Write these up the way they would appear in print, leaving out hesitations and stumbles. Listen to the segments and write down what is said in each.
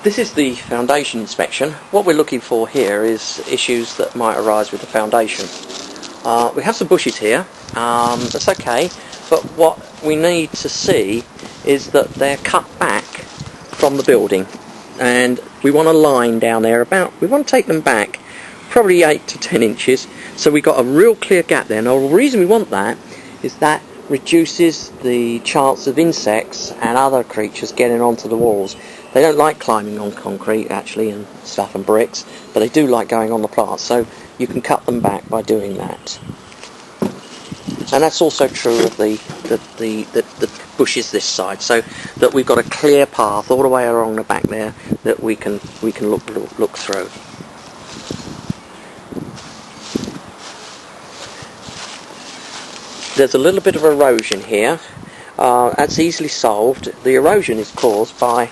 This is the foundation inspection. What we're looking for here is issues that might arise with the foundation. We have some bushes here, that's okay, but what we need to see is that they're cut back from the building, and we want a line down there we want to take them back probably 8 to 10 inches, so we've got a real clear gap there. Now the reason we want that is that reduces the chance of insects and other creatures getting onto the walls. They don't like climbing on concrete actually and stuff and bricks, but they do like going on the plants, so you can cut them back by doing that. And that's also true of the bushes this side, so that we've got a clear path all the way along the back there that we can look through. There's a little bit of erosion here. That's easily solved. The erosion is caused by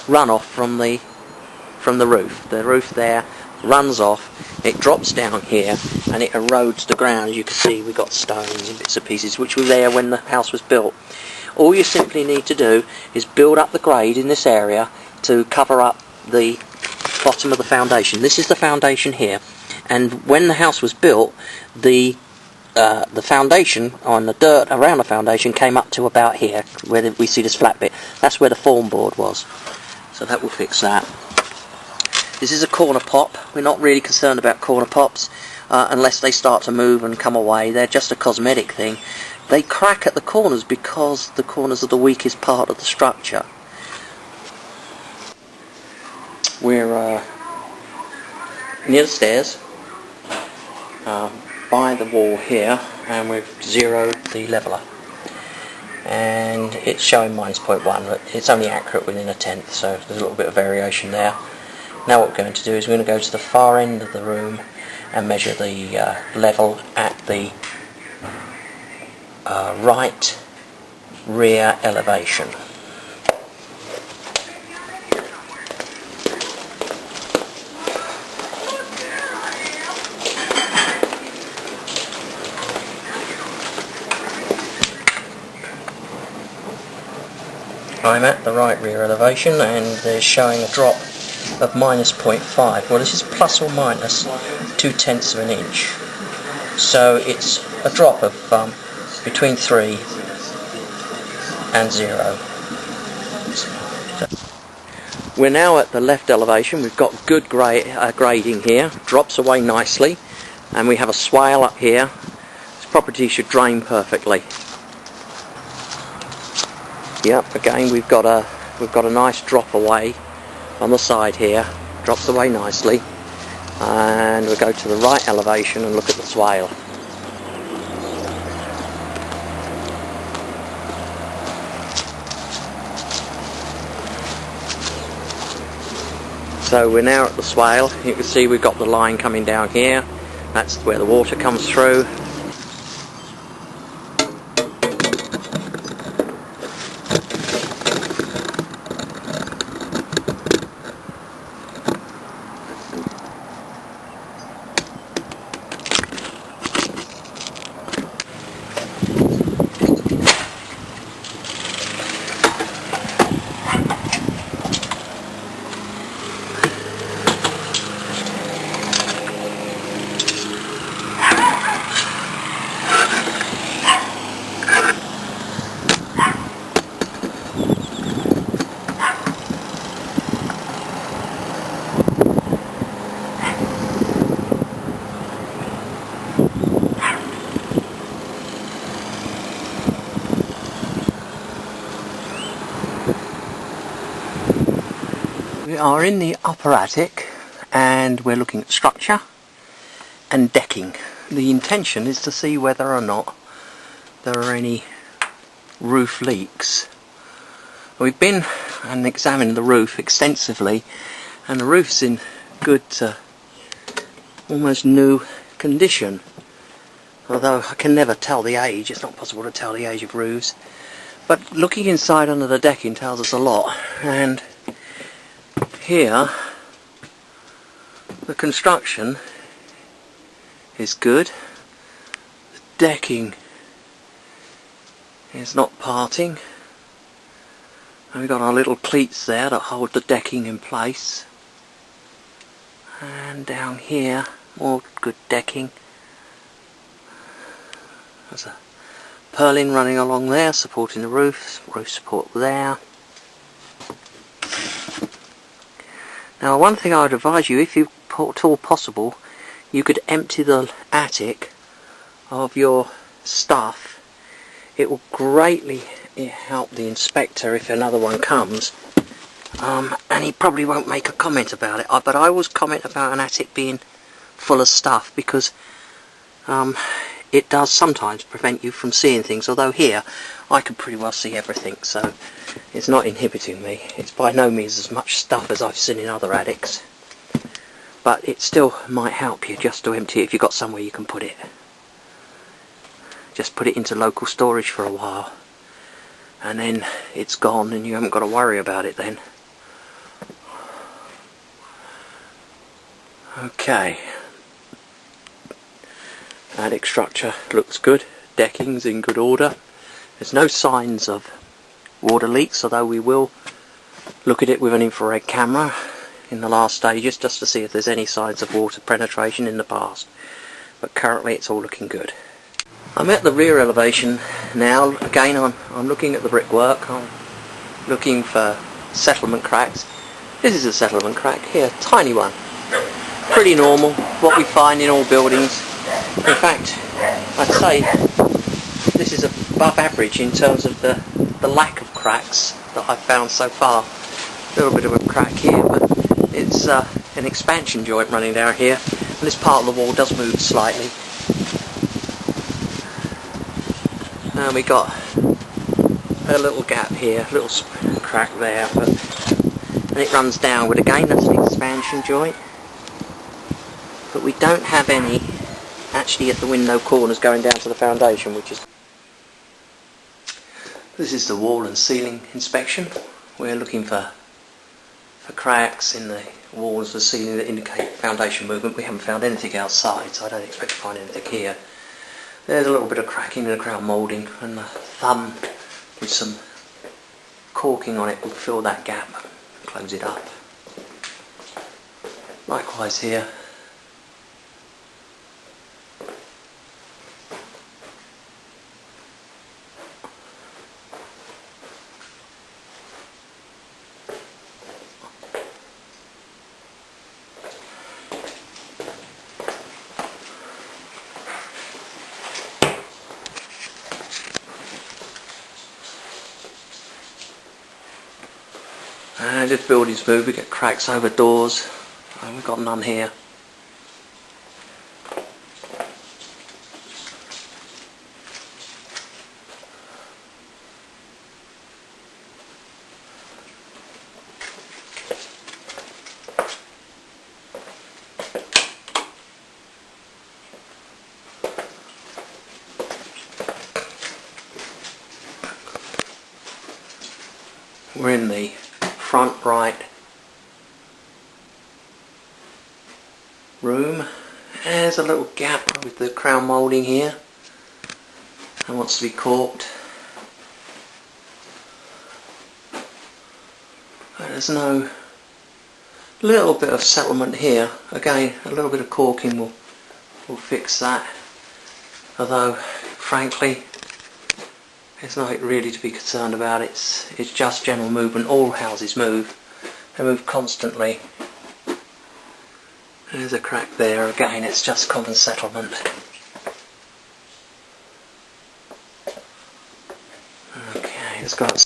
runoff from the roof. The roof there runs off, it drops down here, and it erodes the ground. As you can see, we've got stones and bits and pieces which were there when the house was built. All you simply need to do is build up the grade in this area to cover up the bottom of the foundation. This is the foundation here, and when the house was built, the foundation on the dirt around the foundation came up to about here, where we see this flat bit. That's where the form board was, so that will fix that. This is a corner pop. We're not really concerned about corner pops unless they start to move and come away. They're just a cosmetic thing. They crack at the corners because the corners are the weakest part of the structure. We're near the stairs, by the wall here, and we've zeroed the leveler, and it's showing -0.1, but it's only accurate within a tenth, so there's a little bit of variation there. Now what we're going to do is we're going to go to the far end of the room and measure the level at the right rear elevation. I'm at the right rear elevation, and they're showing a drop of -0.5. Well, this is plus or minus 0.2 of an inch, so it's a drop of between 3 and 0. We're now at the left elevation. We've got good grading here, drops away nicely, and we have a swale up here. This property should drain perfectly. Yep, again we've got a nice drop away on the side here, drops away nicely, and we'll go to the right elevation and look at the swale. So we're now at the swale. You can see we've got the line coming down here, that's where the water comes through. We are in the upper attic, and we're looking at structure and decking. The intention is to see whether or not there are any roof leaks. We've been and examined the roof extensively, and the roof's in good almost new condition, although I can never tell the age. It's not possible to tell the age of roofs, but looking inside under the decking tells us a lot. And here the construction is good, the decking is not parting, And we've got our little cleats there that hold the decking in place. And down here, more good decking. There's a purlin running along there, supporting the roof support there. Now one thing I would advise you, if you at all possible, you could empty the attic of your stuff. It will greatly help the inspector if another one comes, and he probably won't make a comment about it, but I always comment about an attic being full of stuff, because it does sometimes prevent you from seeing things, although here I can pretty well see everything, so it's not inhibiting me. It's by no means as much stuff as I've seen in other attics, but it still might help you just to empty it if you've got somewhere you can put it. Just put it into local storage for a while, and then it's gone and you haven't got to worry about it then. Okay. Attic structure looks good, decking's in good order. There's no signs of water leaks, although we will look at it with an infrared camera in the last stages just to see if there's any signs of water penetration in the past. But currently it's all looking good. I'm at the rear elevation now. Again, I'm looking at the brickwork. I'm looking for settlement cracks. This is a settlement crack here, tiny one. Pretty normal, what we find in all buildings. In fact, I'd say this is above average in terms of the lack of cracks that I've found so far. A little bit of a crack here, but it's an expansion joint running down here, and this part of the wall does move slightly. And we got a little gap here, a little crack there, and it runs downward again. That's an expansion joint, but we don't have any actually at the window corners going down to the foundation, which is... This is the wall and ceiling inspection. We're looking for cracks in the walls and ceiling that indicate foundation movement. We haven't found anything outside, so I don't expect to find anything here. There's a little bit of cracking in the crown moulding, and the thumb with some caulking on it will fill that gap and close it up. Likewise here. And as buildings move, we get cracks over doors, and we've got none here. We're in the front right room. There's a little gap with the crown moulding here and wants to be caulked. There's no little bit of settlement here. Again, a little bit of caulking will fix that, although frankly there's nothing really to be concerned about. It's just general movement. All houses move. They move constantly. There's a crack there. Again, it's just common settlement. Okay, let's go outside.